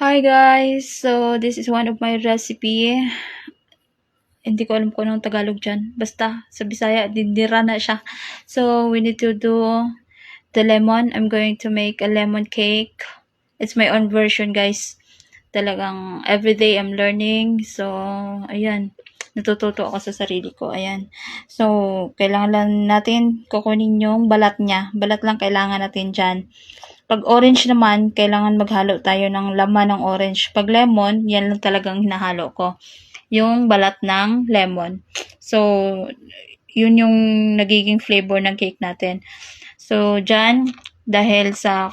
Hi guys! So, this is one of my recipe. Hindi ko alam kung anong Tagalog dyan. Basta, sa Bisaya, dindira na siya. So, we need to do the lemon. I'm going to make a lemon cake. It's my own version guys. Talagang everyday I'm learning. So, ayan. Natututo ako sa sarili ko. Ayan. So, kailangan lang natin kukunin yung balat niya. Balat lang kailangan natin dyan. Pag orange naman, kailangan maghalo tayo ng laman ng orange. Pag lemon, yan lang talagang hinahalo ko. Yung balat ng lemon. So, yun yung nagiging flavor ng cake natin. So, dyan, dahil sa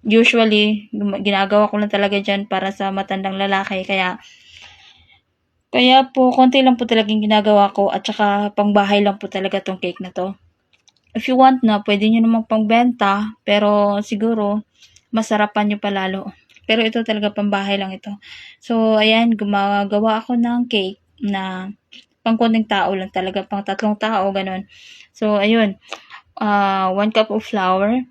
usually, ginagawa ko lang talaga dyan para sa matandang lalaki. Kaya po, konti lang po talagang ginagawa ko at saka pangbahay lang po talaga tong cake na to. If you want na, pwede nyo namang pangbenta, pero siguro, masarapan nyo palalo. Pero ito talaga pambahay lang ito. So, ayan, gumagawa ako ng cake na pang konting tao lang talaga, pang 3 tao, ganun. So, ayun, 1 cup of flour.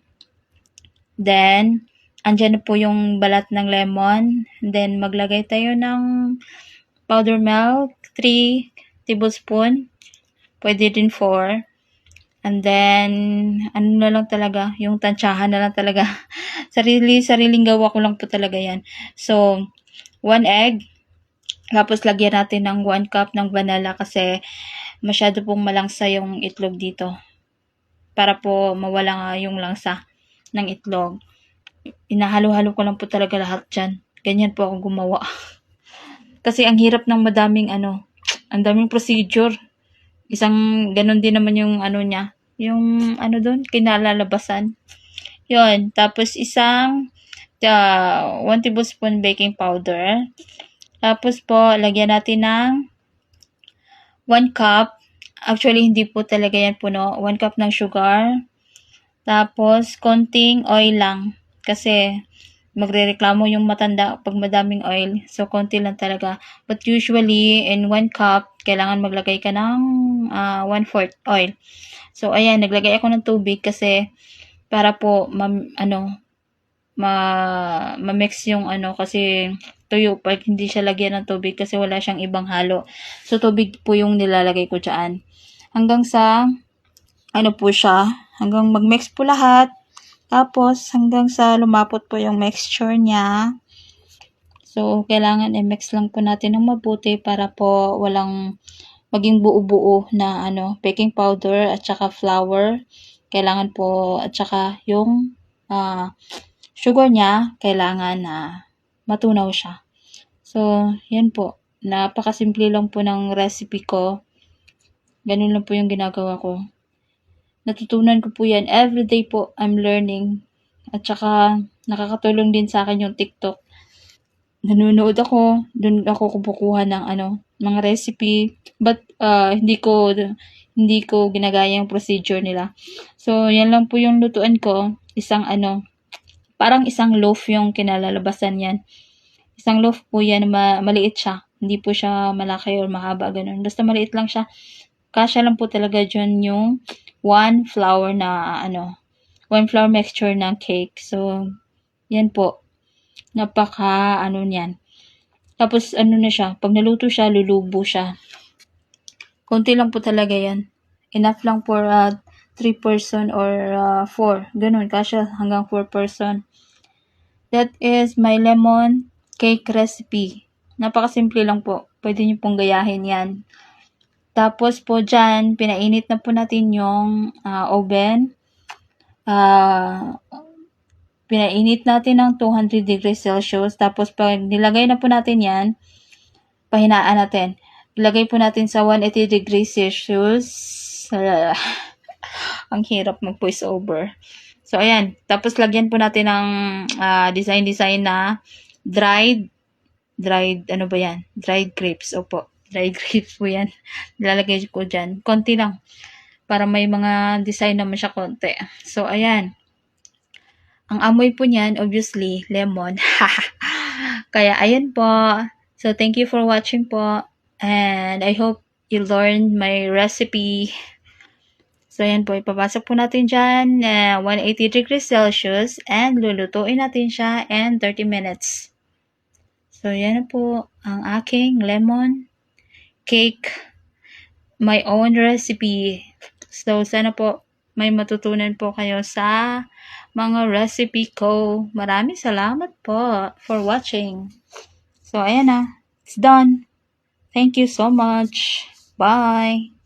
Then, andyan na po yung balat ng lemon. Then, maglagay tayo ng powder milk, 3 tablespoon. Pwede din 4. And then, ano na lang talaga, yung tansyahan na lang talaga. Sariling gawa ko lang po talaga yan. So, 1 egg. Tapos, lagyan natin ng 1 cup ng vanilla kasi masyado pong malangsa yung itlog dito. Para po mawala nga yung langsa ng itlog. Inahalo-halo ko lang po talaga lahat dyan. Ganyan po ako gumawa. Kasi ang hirap ng ang daming procedure. Isang, ganun din naman yung niya. Yung, kinalalabasan. Yun. Tapos, isang 1 tablespoon baking powder. Tapos po, lagyan natin ng 1 cup. Actually, hindi po talaga yan puno. 1 cup ng sugar. Tapos, konting oil lang. Kasi, magrereklamo yung matanda pag madaming oil. So, konti lang talaga. But usually, in 1 cup, kailangan maglagay ka ng 1/4 oil. So, ayan, naglagay ako ng tubig kasi para po, ma-mix yung kasi tuyo pag hindi siya lagyan ng tubig kasi wala siyang ibang halo. So, tubig po yung nilalagay ko dyan. Hanggang sa, po siya, hanggang mag-mix po lahat. Tapos, hanggang sa lumapot po yung mixture niya. So, kailangan i-mix lang po natin ng mabuti para po walang maging buo-buo na baking powder at saka flour. Kailangan po, at saka yung sugar niya, kailangan na matunaw siya. So, yan po. Napakasimple lang po ng recipe ko. Ganun lang po yung ginagawa ko. Natutunan ko po yan. Everyday po, I'm learning. At saka, nakakatulong din sa akin yung TikTok. Nanonood ako, doon ako kumukuha ng mga recipe. But, hindi ko ginagaya yung procedure nila. So, yan lang po yung lutuan ko. Isang parang isang loaf yung kinalalabasan yan. Isang loaf po yan, maliit siya. Hindi po siya malaki or mahaba, ganun. Basta maliit lang siya. Kasya lang po talaga dyan yung 1 flour na 1 flour mixture ng cake. So, yan po. Napaka niyan. Tapos na siya, pag naluto siya, lulubo siya. Konti lang po talaga yan. Enough lang for 3 person or 4. Ganun, kasya hanggang 4 person. That is my lemon cake recipe. Napakasimple lang po. Pwede nyo pong gayahin yan. Tapos po dyan, pinainit na po natin yung oven. Pinainit natin ng 200 degrees Celsius. Tapos pag nilagay na po natin yan, pahinaan natin. Ilagay po natin sa 180 degrees Celsius. Ang hirap mag-voice over. So, ayan. Tapos, lagyan po natin ng design na dried grapes. Opo. Dried grapes po yan. Nilalagay ko dyan. Konti lang. Para may mga design naman siya konti. So, ayan. Ang amoy po niyan, obviously, lemon. Kaya, ayan po. So, thank you for watching po. And I hope you learned my recipe. So, ayan po, ipapasok po natin dyan 180 degrees Celsius and lulutuin natin siya in 30 minutes. So, yan na po ang aking lemon cake, my own recipe. So, sana po may matutunan po kayo sa mga recipe ko. Maraming salamat po for watching. So, ayan na. It's done. Thank you so much. Bye.